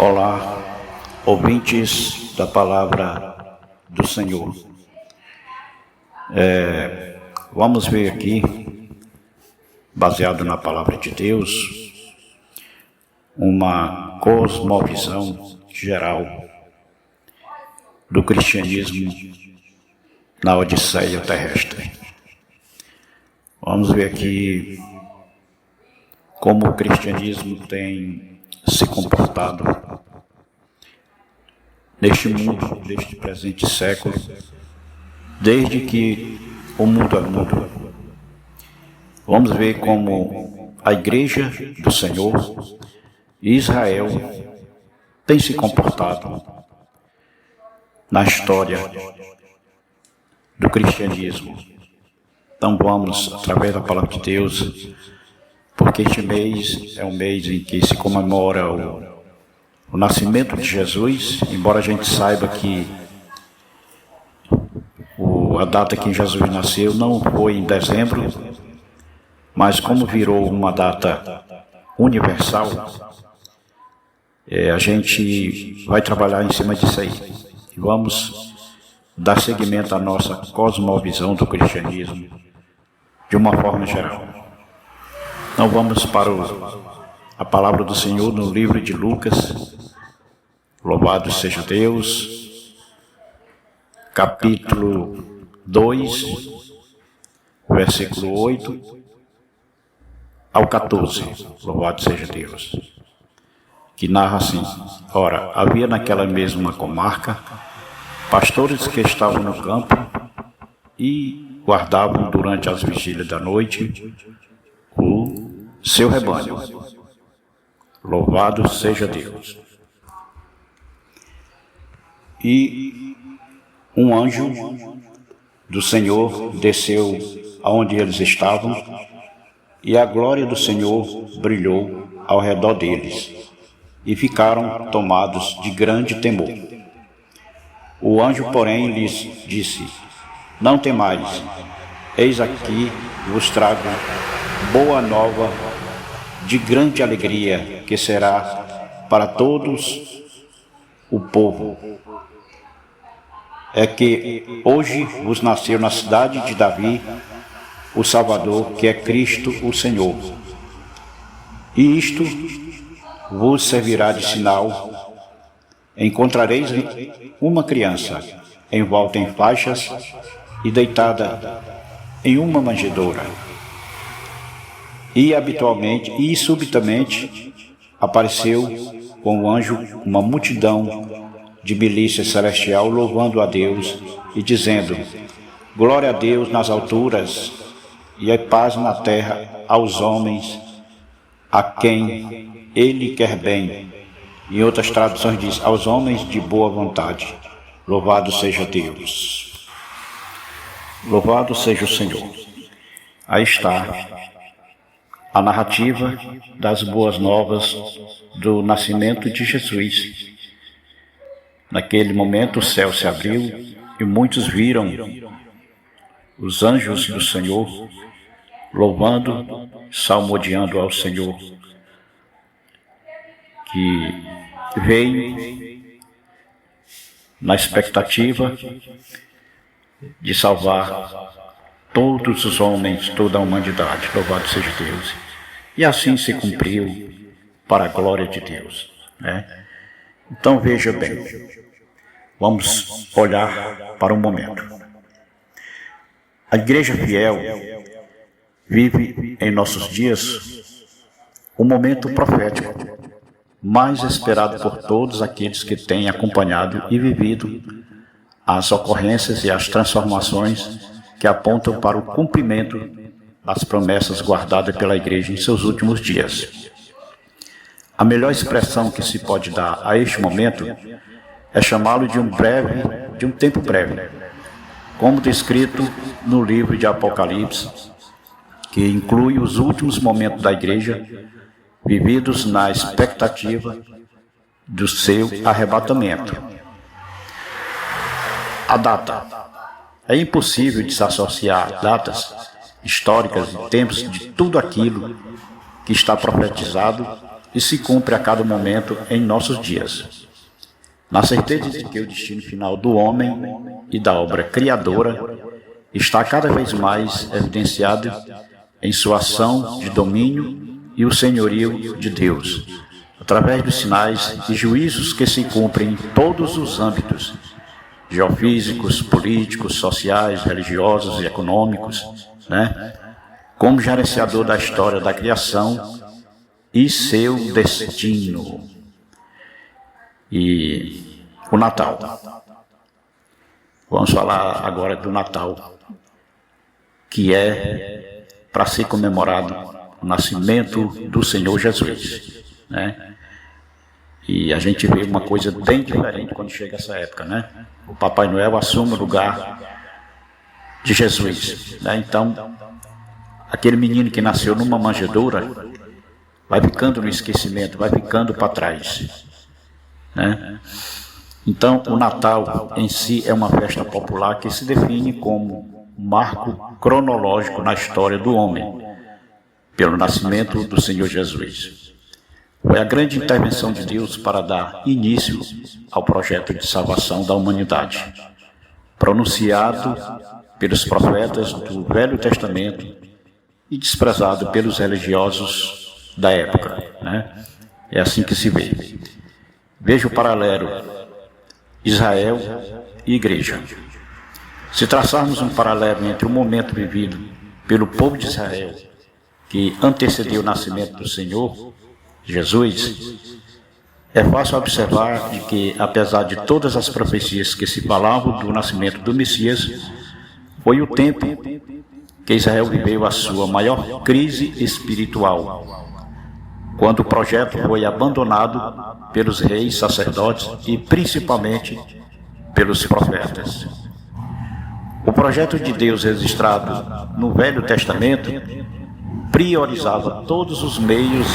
Olá, ouvintes da Palavra do Senhor. Vamos ver aqui, baseado na Palavra de Deus, uma cosmovisão geral do cristianismo na Odisseia terrestre. Vamos ver aqui como o cristianismo tem se comportado neste mundo, neste presente século, desde que o mundo é mundo. Vamos ver como a Igreja do Senhor e Israel tem se comportado na história do cristianismo. Então vamos, através da Palavra de Deus, porque este mês é um mês em que se comemora o nascimento de Jesus, embora a gente saiba que a data que Jesus nasceu não foi em dezembro, mas como virou uma data universal, a gente vai trabalhar em cima disso aí. E vamos dar seguimento à nossa cosmovisão do cristianismo de uma forma geral. Então vamos para a palavra do Senhor no livro de Lucas. Louvado seja Deus. Capítulo 2, versículo 8 ao 14. Louvado seja Deus. Que narra assim: Ora, havia naquela mesma comarca pastores que estavam no campo e guardavam durante as vigílias da noite o seu rebanho. Louvado seja Deus. E um anjo do Senhor desceu aonde eles estavam, e a glória do Senhor brilhou ao redor deles, e ficaram tomados de grande temor. O anjo, porém, lhes disse: Não temais, eis aqui vos trago boa nova de grande alegria, que será para todos o povo. É que hoje vos nasceu na cidade de Davi o Salvador, que é Cristo o Senhor. E isto vos servirá de sinal: encontrareis uma criança envolta em faixas e deitada em uma manjedoura. E subitamente apareceu com o anjo uma multidão de milícia celestial, louvando a Deus e dizendo: Glória a Deus nas alturas e a paz na terra aos homens a quem Ele quer bem. Em outras traduções diz: aos homens de boa vontade. Louvado seja Deus. Louvado seja o Senhor. Aí está a narrativa das boas novas do nascimento de Jesus. Naquele momento o céu se abriu e muitos viram os anjos do Senhor louvando, salmodiando ao Senhor, que veio na expectativa de salvar todos os homens, toda a humanidade. Louvado seja Deus. E assim se cumpriu para a glória de Deus, né? Então veja bem, vamos olhar para um momento. A Igreja fiel vive em nossos dias um momento profético, mais esperado por todos aqueles que têm acompanhado e vivido as ocorrências e as transformações que apontam para o cumprimento das promessas guardadas pela Igreja em seus últimos dias. A melhor expressão que se pode dar a este momento é chamá-lo de um tempo breve, como descrito no livro de Apocalipse, que inclui os últimos momentos da Igreja, vividos na expectativa do seu arrebatamento. A data. É impossível desassociar datas históricas e tempos de tudo aquilo que está profetizado e se cumpre a cada momento em nossos dias. Na certeza de que o destino final do homem e da obra criadora está cada vez mais evidenciado em sua ação de domínio e o senhorio de Deus, através dos sinais e juízos que se cumprem em todos os âmbitos, geofísicos, políticos, sociais, religiosos e econômicos, como gerenciador da história da criação e seu destino. E o Natal. Vamos falar agora do Natal, que é para ser comemorado o nascimento do Senhor Jesus, E a gente vê uma coisa bem diferente quando chega essa época, O Papai Noel assume o lugar de Jesus, Então, aquele menino que nasceu numa manjedoura vai ficando no esquecimento, vai ficando para trás, Então, o Natal em si é uma festa popular que se define como um marco cronológico na história do homem, pelo nascimento do Senhor Jesus. Foi a grande intervenção de Deus para dar início ao projeto de salvação da humanidade, pronunciado pelos profetas do Velho Testamento e desprezado pelos religiosos da época, É assim que se vê. Veja o paralelo Israel e Igreja. Se traçarmos um paralelo entre o momento vivido pelo povo de Israel, que antecedeu o nascimento do Senhor Jesus, é fácil observar de que, apesar de todas as profecias que se falavam do nascimento do Messias, foi o tempo que Israel viveu a sua maior crise espiritual, quando o projeto foi abandonado pelos reis, sacerdotes e principalmente pelos profetas. O projeto de Deus registrado no Velho Testamento priorizava todos os meios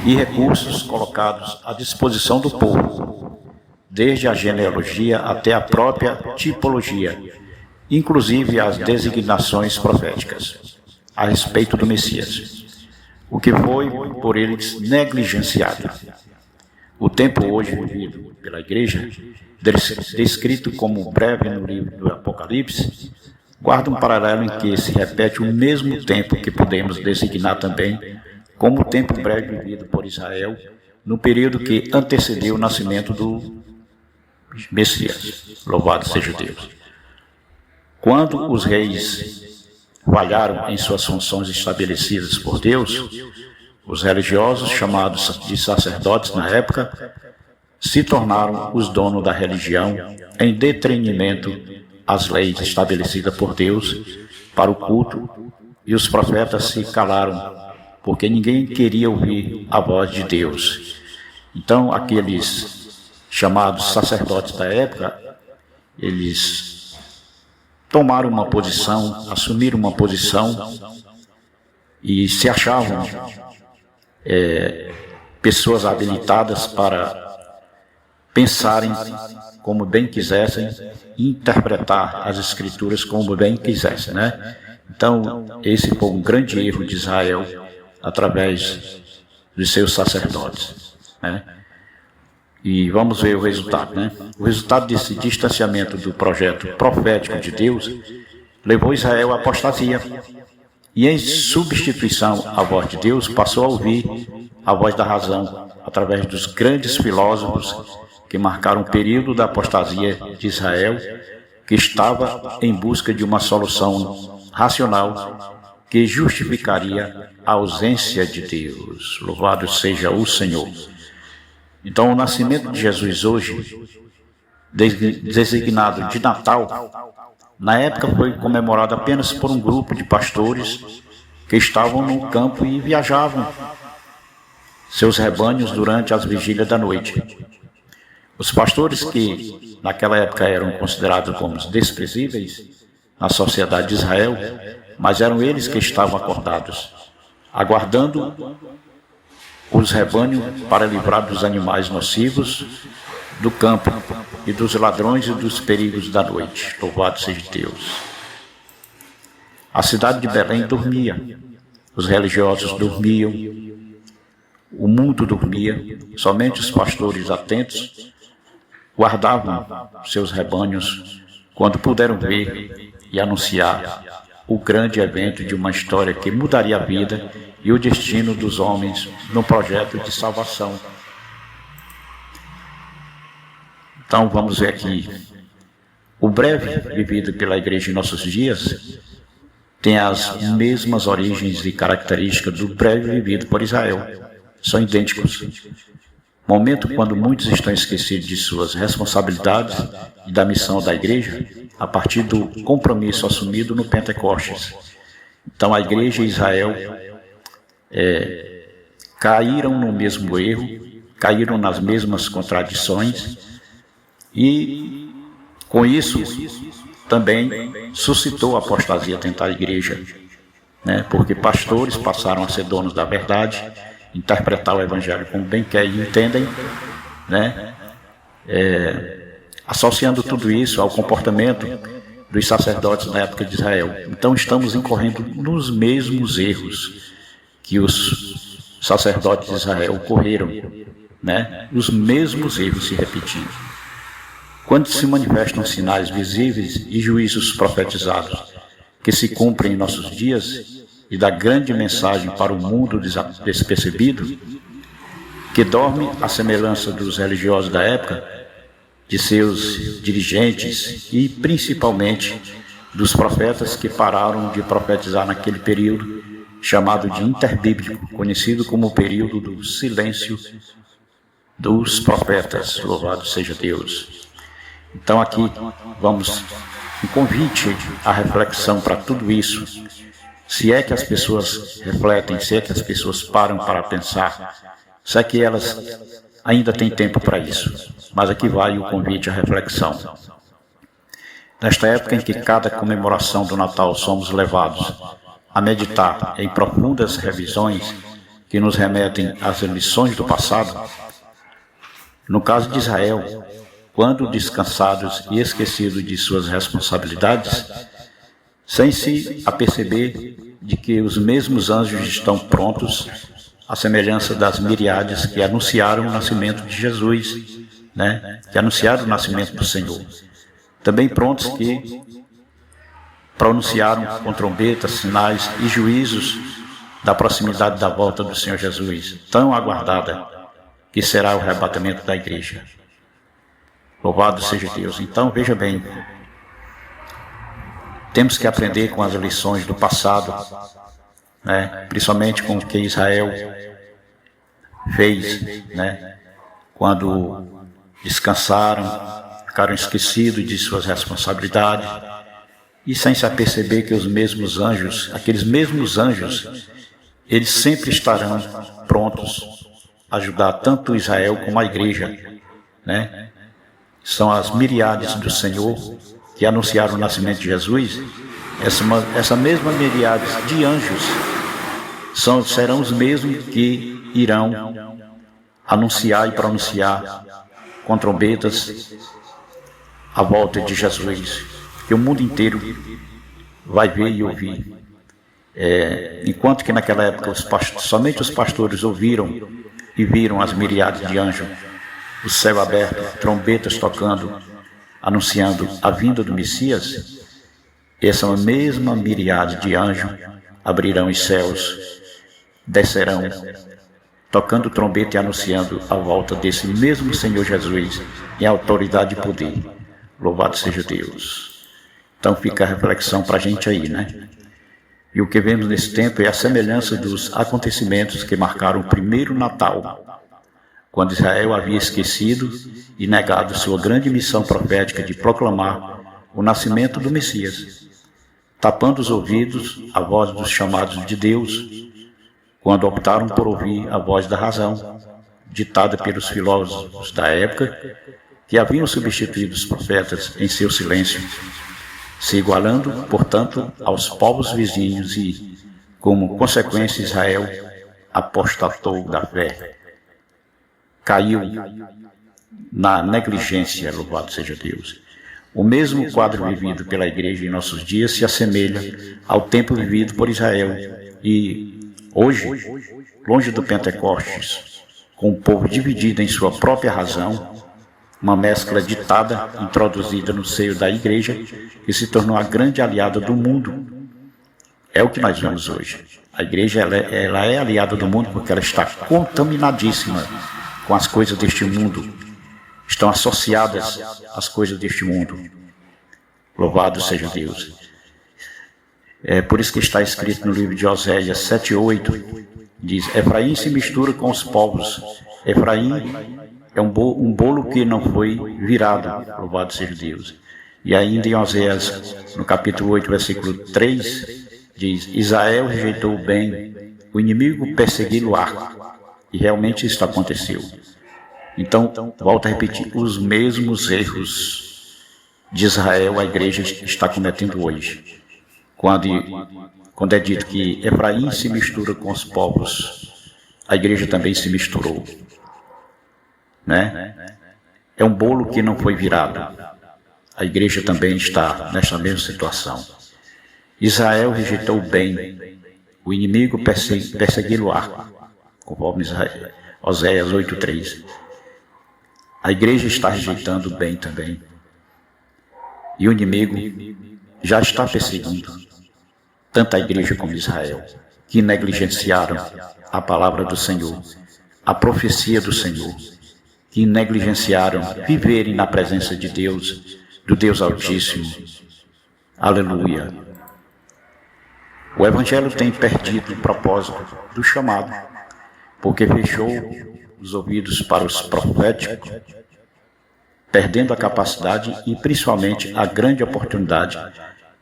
e recursos colocados à disposição do povo, desde a genealogia até a própria tipologia, inclusive as designações proféticas a respeito do Messias, o que foi por eles negligenciado. O tempo hoje vivido pela Igreja, descrito como breve no livro do Apocalipse, guarda um paralelo em que se repete o mesmo tempo que podemos designar também como o tempo breve vivido por Israel no período que antecedeu o nascimento do Messias. Louvado seja Deus. Quando os reis falharam em suas funções estabelecidas por Deus, os religiosos, chamados de sacerdotes na época, se tornaram os donos da religião em detrimento às leis estabelecidas por Deus para o culto, e os profetas se calaram, porque ninguém queria ouvir a voz de Deus. Então, aqueles chamados sacerdotes da época, eles tomaram uma posição, assumiram uma posição e se achavam pessoas habilitadas para pensarem como bem quisessem e interpretar as Escrituras como bem quisessem, Então, esse foi um grande erro de Israel através dos seus sacerdotes, E vamos ver o resultado, O resultado desse distanciamento do projeto profético de Deus levou Israel à apostasia e, em substituição à voz de Deus, passou a ouvir a voz da razão através dos grandes filósofos que marcaram o período da apostasia de Israel, que estava em busca de uma solução racional que justificaria a ausência de Deus. Louvado seja o Senhor. Então, o nascimento de Jesus hoje, designado de Natal, na época foi comemorado apenas por um grupo de pastores que estavam no campo e viajavam seus rebanhos durante as vigílias da noite. Os pastores, que naquela época eram considerados como desprezíveis na sociedade de Israel, mas eram eles que estavam acordados, aguardando os rebanhos para livrar dos animais nocivos do campo e dos ladrões e dos perigos da noite. Louvado seja Deus. A cidade de Belém dormia, os religiosos dormiam, o mundo dormia, somente os pastores atentos guardavam seus rebanhos quando puderam ver e anunciar o grande evento de uma história que mudaria a vida e o destino dos homens num projeto de salvação. Então vamos ver aqui, o breve vivido pela igreja em nossos dias tem as mesmas origens e características do breve vivido por Israel, são idênticos. Momento quando muitos estão esquecidos de suas responsabilidades e da missão da igreja, a partir do compromisso assumido no Pentecostes. Então a igreja e Israel caíram no mesmo erro, caíram nas mesmas contradições e com isso também suscitou a apostasia dentro da igreja, né? Porque pastores passaram a ser donos da verdade, interpretar o evangelho como bem quer e entendem, né? Associando tudo isso ao comportamento dos sacerdotes na época de Israel. Então estamos incorrendo nos mesmos erros que os sacerdotes de Israel correram, né? Os mesmos erros se repetindo. Quando se manifestam sinais visíveis e juízos profetizados que se cumprem em nossos dias e da grande mensagem para o mundo despercebido, que dorme à semelhança dos religiosos da época, de seus dirigentes e principalmente dos profetas que pararam de profetizar naquele período chamado de interbíblico, conhecido como o período do silêncio dos profetas. Louvado seja Deus. Então aqui vamos um convite à reflexão para tudo isso. Se é que as pessoas refletem, se é que as pessoas param para pensar, se é que elas ainda têm tempo para isso. Mas aqui vai o convite à reflexão. Nesta época em que cada comemoração do Natal somos levados a meditar em profundas revisões que nos remetem às lições do passado, no caso de Israel, quando descansados e esquecidos de suas responsabilidades, sem se aperceber de que os mesmos anjos estão prontos, à semelhança das miríades que anunciaram o nascimento de Jesus, né? Que anunciaram o nascimento do Senhor. Também prontos que pronunciaram com trombetas, sinais e juízos da proximidade da volta do Senhor Jesus, tão aguardada, que será o arrebatamento da igreja. Louvado seja Deus. Então, veja bem, temos que aprender com as lições do passado, né? Principalmente com o que Israel fez, né? Quando descansaram, ficaram esquecidos de suas responsabilidades e sem se aperceber que os mesmos anjos, aqueles mesmos anjos, eles sempre estarão prontos a ajudar tanto Israel como a igreja, né? São as miríades do Senhor que anunciaram o nascimento de Jesus. Essa mesma miríade de anjos serão os mesmos que irão anunciar e pronunciar com trombetas a volta de Jesus, que o mundo inteiro vai ver e ouvir. Enquanto que naquela época somente os pastores ouviram e viram as miríades de anjos, o céu aberto, trombetas tocando, anunciando a vinda do Messias, essa mesma miríade de anjos abrirão os céus, descerão, tocando trombeta e anunciando a volta desse mesmo Senhor Jesus em autoridade e poder. Louvado seja Deus. Então fica a reflexão para a gente aí, né? E o que vemos nesse tempo é a semelhança dos acontecimentos que marcaram o primeiro Natal, quando Israel havia esquecido e negado sua grande missão profética de proclamar o nascimento do Messias, tapando os ouvidos à voz dos chamados de Deus, quando optaram por ouvir a voz da razão, ditada pelos filósofos da época, que haviam substituído os profetas em seu silêncio, se igualando, portanto, aos povos vizinhos e, como consequência, Israel apostatou da fé. Caiu na negligência, louvado seja Deus. O mesmo quadro vivido pela igreja em nossos dias se assemelha ao tempo vivido por Israel e Hoje, longe do Pentecostes, com o povo dividido em sua própria razão, uma mescla ditada, introduzida no seio da igreja, que se tornou a grande aliada do mundo. É o que nós vemos hoje. A igreja ela é aliada do mundo porque ela está contaminadíssima com as coisas deste mundo. Estão associadas às coisas deste mundo. Louvado seja Deus. É por isso que está escrito no livro de Oséias 7:8, diz: Efraim se mistura com os povos. Efraim é um bolo que não foi virado. Louvado seja Deus. E ainda em Oséias, no capítulo 8, versículo 3, diz: Israel rejeitou o bem, o inimigo persegui-lo-á. E realmente isso aconteceu. Então, volto a repetir, os mesmos erros de Israel a igreja está cometendo hoje. Quando é dito que Efraim se mistura com os povos, a igreja também se misturou. Né? É um bolo que não foi virado. A igreja também está nessa mesma situação. Israel rejeitou o bem, o inimigo persegui-lo-á, conforme Oséias 8:3. A igreja está rejeitando o bem também. E o inimigo já está perseguindo tanto a igreja como Israel, que negligenciaram a palavra do Senhor, a profecia do Senhor, que negligenciaram viverem na presença de Deus, do Deus Altíssimo. Aleluia. O Evangelho tem perdido o propósito do chamado, porque fechou os ouvidos para os proféticos, perdendo a capacidade e principalmente a grande oportunidade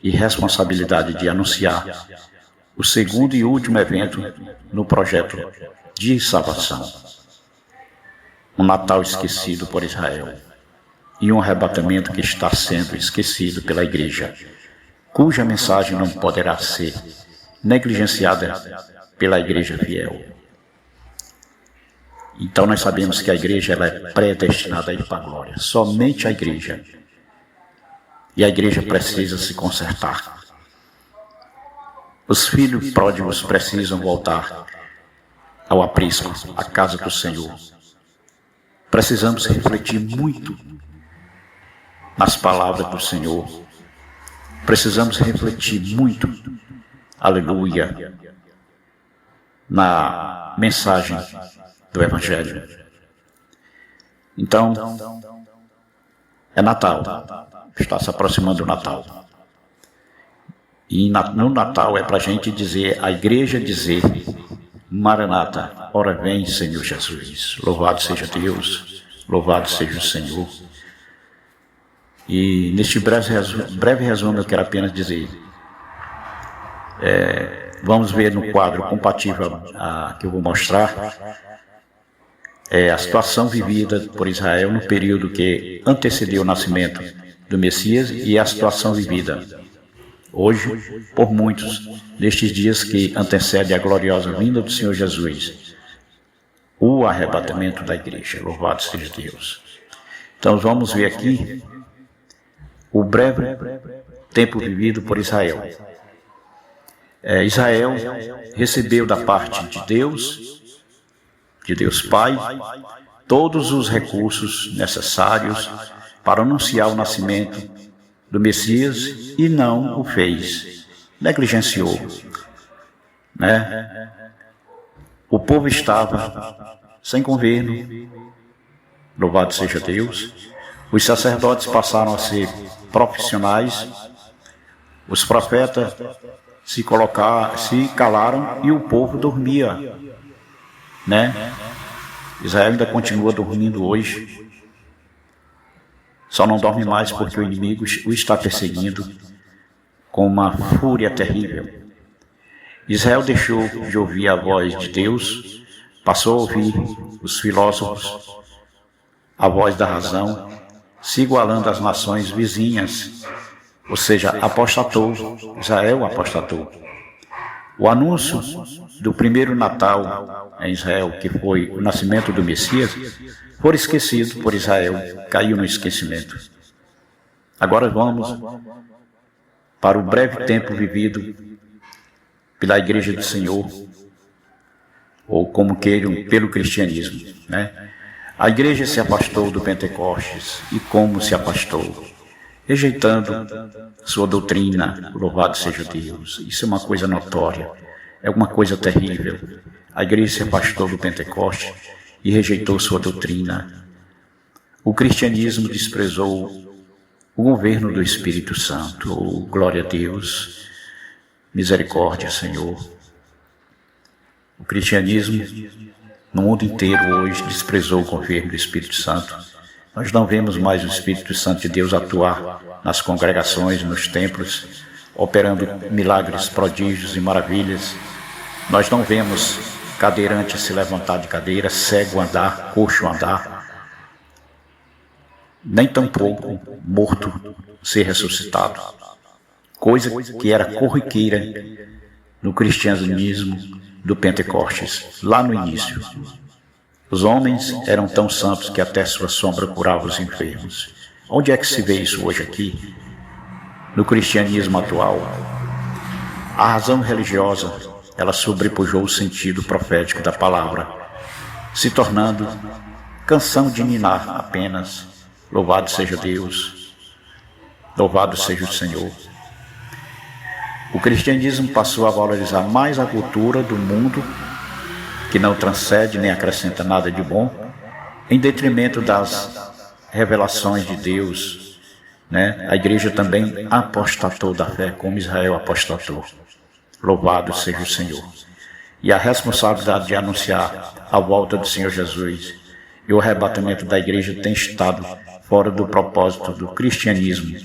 e responsabilidade de anunciar o segundo e último evento no projeto de salvação. Um Natal esquecido por Israel e um arrebatamento que está sendo esquecido pela igreja, cuja mensagem não poderá ser negligenciada pela igreja fiel. Então nós sabemos que a igreja ela é predestinada a ir para a glória, somente a igreja. E a igreja precisa se consertar. Os filhos pródigos precisam voltar ao aprisco, à casa do Senhor. Precisamos refletir muito nas palavras do Senhor. Precisamos refletir muito, aleluia, na mensagem do Evangelho. Então, é Natal. Está se aproximando o Natal. E no Natal é para a gente dizer, a igreja dizer, Maranata, ora vem, Senhor Jesus. Louvado seja Deus, louvado seja o Senhor. E neste breve resumo eu quero apenas dizer, vamos ver no quadro compatível que eu vou mostrar, a situação vivida por Israel no período que antecedeu o nascimento do Messias e a situação vivida hoje por muitos nestes dias que antecedem a gloriosa vinda do Senhor Jesus, o arrebatamento da igreja. Louvado seja Deus. Então vamos ver aqui o breve tempo vivido por Israel. Israel recebeu da parte de Deus Pai, todos os recursos necessários para anunciar o nascimento do Messias e não o fez, negligenciou. Né? O povo estava sem governo, louvado seja Deus. Os sacerdotes passaram a ser profissionais, os profetas se calaram e o povo dormia. Né? Israel ainda continua dormindo hoje. Só não dorme mais porque o inimigo o está perseguindo com uma fúria terrível. Israel deixou de ouvir a voz de Deus, passou a ouvir os filósofos, a voz da razão, se igualando às nações vizinhas, ou seja, apostatou. Israel apostatou. O anúncio do primeiro Natal em Israel, que foi o nascimento do Messias, foi esquecido por Israel, caiu no esquecimento. Agora vamos para o breve tempo vivido pela Igreja do Senhor ou como queiram, pelo cristianismo, né? A igreja se afastou do Pentecostes, e como se afastou? Rejeitando sua doutrina, louvado seja Deus. Isso é uma coisa notória, é uma coisa terrível. A igreja se afastou do Pentecostes e rejeitou sua doutrina. O cristianismo desprezou o governo do Espírito Santo. Oh, glória a Deus, misericórdia, Senhor. O cristianismo no mundo inteiro hoje desprezou o governo do Espírito Santo. Nós não vemos mais o Espírito Santo de Deus atuar nas congregações, nos templos, operando milagres, prodígios e maravilhas. Nós não vemos cadeirante se levantar de cadeira, cego andar, coxo andar, nem tampouco morto ser ressuscitado. Coisa que era corriqueira no cristianismo do Pentecostes, lá no início. Os homens eram tão santos que até sua sombra curava os enfermos. Onde é que se vê isso hoje aqui? No cristianismo atual, a razão religiosa, ela sobrepujou o sentido profético da palavra, se tornando canção de ninar apenas. Louvado seja Deus, louvado seja o Senhor. O cristianismo passou a valorizar mais a cultura do mundo, que não transcende nem acrescenta nada de bom, em detrimento das revelações de Deus, né? A igreja também apostatou da fé, como Israel apostatou. Louvado seja o Senhor. E a responsabilidade de anunciar a volta do Senhor Jesus e o arrebatamento da igreja tem estado fora do propósito do cristianismo.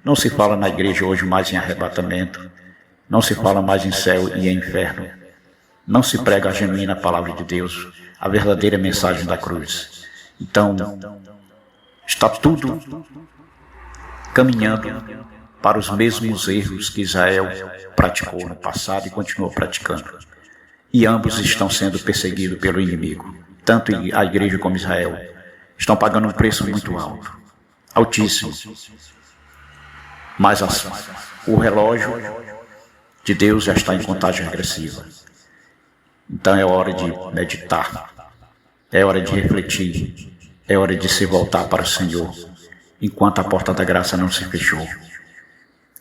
Não se fala na igreja hoje mais em arrebatamento, não se fala mais em céu e em inferno. Não se prega a genuína palavra de Deus, a verdadeira mensagem da cruz. Então, está tudo caminhando para os mesmos erros que Israel praticou no passado e continua praticando. E ambos estão sendo perseguidos pelo inimigo. Tanto a igreja como Israel estão pagando um preço muito alto, altíssimo. Mas o relógio de Deus já está em contagem regressiva. Então é hora de meditar, é hora de refletir, é hora de se voltar para o Senhor, enquanto a porta da graça não se fechou.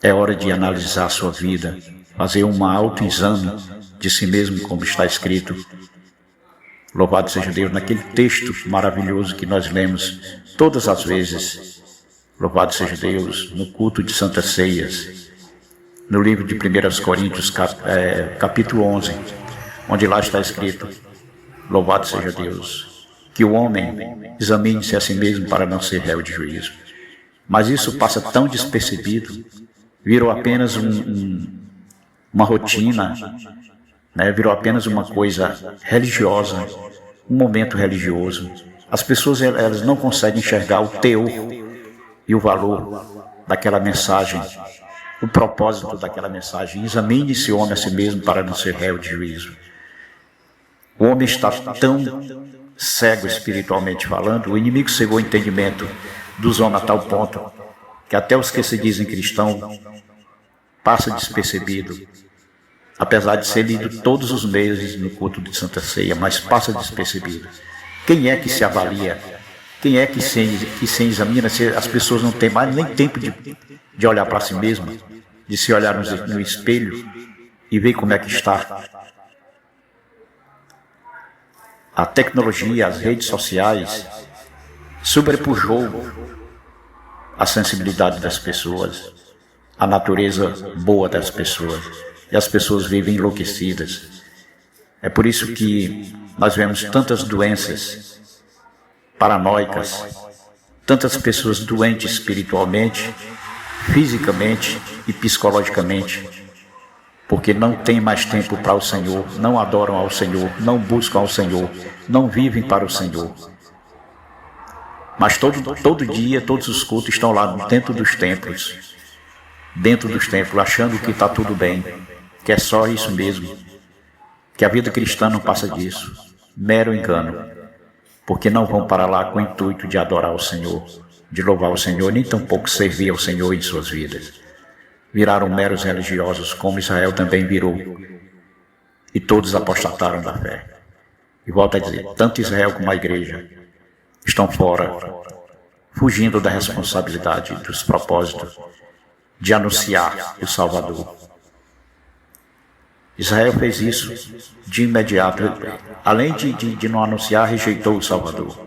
É hora de analisar a sua vida, fazer um autoexame de si mesmo, como está escrito. Louvado seja Deus, naquele texto maravilhoso que nós lemos todas as vezes. Louvado seja Deus, no culto de Santas Ceias, no livro de 1 Coríntios, capítulo 11, onde lá está escrito, louvado seja Deus, que o homem examine-se a si mesmo para não ser réu de juízo. Mas isso passa tão despercebido, virou apenas uma rotina, né? Virou apenas uma coisa religiosa, um momento religioso. As pessoas elas não conseguem enxergar o teor e o valor daquela mensagem, o propósito daquela mensagem. Examine-se o homem a si mesmo para não ser réu de juízo. O homem está tão cego espiritualmente falando, o inimigo cegou o entendimento dos homens a tal ponto que até os que se dizem cristãos passa despercebido, apesar de ser lido todos os meses no culto de Santa Ceia, mas passa despercebido. Quem é que se avalia? Quem é que se examina? Se as pessoas não têm mais nem tempo de olhar para si mesmas, de se olhar no espelho e ver como é que está. A tecnologia, as redes sociais, sobrepujou a sensibilidade das pessoas, a natureza boa das pessoas, e as pessoas vivem enlouquecidas. É por isso que nós vemos tantas doenças paranoicas, tantas pessoas doentes espiritualmente, fisicamente e psicologicamente, porque não tem mais tempo para o Senhor, não adoram ao Senhor, não buscam ao Senhor, não vivem para o Senhor. Mas todo dia, todos os cultos estão lá dentro dos templos, achando que está tudo bem, que é só isso mesmo, que a vida cristã não passa disso, mero engano, porque não vão para lá com o intuito de adorar o Senhor, de louvar o Senhor, nem tampouco servir ao Senhor em suas vidas. Viraram meros religiosos, como Israel também virou, e todos apostataram da fé. E volto a dizer, tanto Israel como a igreja estão fora, fugindo da responsabilidade, dos propósitos de anunciar o Salvador. Israel fez isso de imediato. Além de não anunciar, rejeitou o Salvador.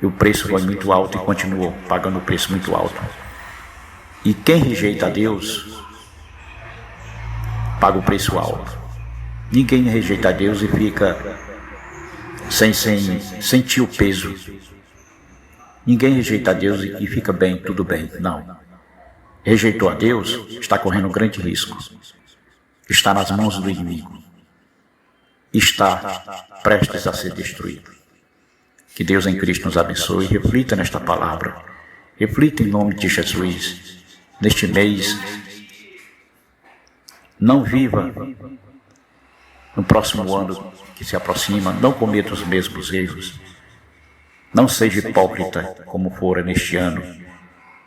E o preço foi muito alto e continuou pagando o preço muito alto. E quem rejeita a Deus, paga o preço alto. Ninguém rejeita a Deus e fica sem sentir o peso. Ninguém rejeita a Deus e fica bem, tudo bem. Não. Rejeitou a Deus, está correndo um grande risco. Está nas mãos do inimigo. Está prestes a ser destruído. Que Deus em Cristo nos abençoe. Reflita nesta palavra. Reflita em nome de Jesus. Neste mês, não viva no próximo ano que se aproxima, não cometa os mesmos erros. Não seja hipócrita como fora neste ano.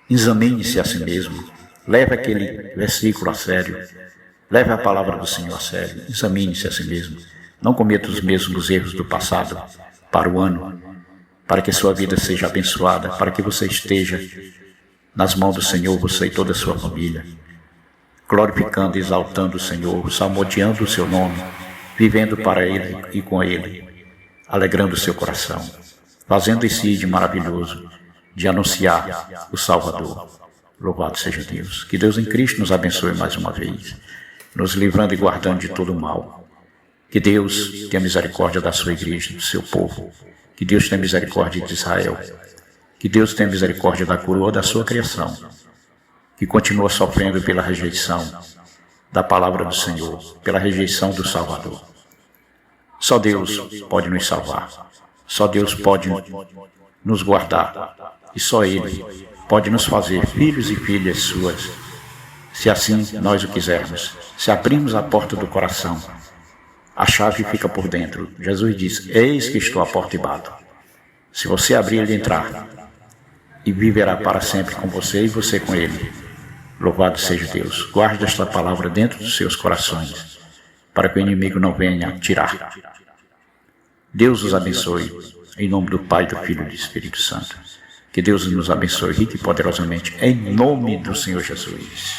Examine-se a si mesmo. Leve aquele versículo a sério. Leve a palavra do Senhor a sério. Examine-se a si mesmo. Não cometa os mesmos erros do passado para o ano, para que sua vida seja abençoada, para que você esteja nas mãos do Senhor, você e toda a sua família, glorificando e exaltando o Senhor, salmodiando o seu nome, vivendo para Ele e com Ele, alegrando o seu coração, fazendo esse de maravilhoso de anunciar o Salvador. Louvado seja Deus. Que Deus em Cristo nos abençoe mais uma vez, nos livrando e guardando de todo o mal. Que Deus tenha misericórdia da sua igreja, do seu povo. Que Deus tenha misericórdia de Israel. Que Deus tenha misericórdia da coroa da sua criação, que continua sofrendo pela rejeição da palavra do Senhor, pela rejeição do Salvador. Só Deus pode nos salvar. Só Deus pode nos guardar. E só Ele pode nos fazer filhos e filhas suas, se assim nós o quisermos. Se abrirmos a porta do coração, a chave fica por dentro. Jesus diz: eis que estou à porta e bato. Se você abrir, Ele entrar e viverá para sempre com você e você com Ele. Louvado seja Deus. Guarde esta palavra dentro dos seus corações, para que o inimigo não venha tirar. Deus os abençoe, em nome do Pai, do Filho e do Espírito Santo. Que Deus nos abençoe rica e poderosamente, em nome do Senhor Jesus.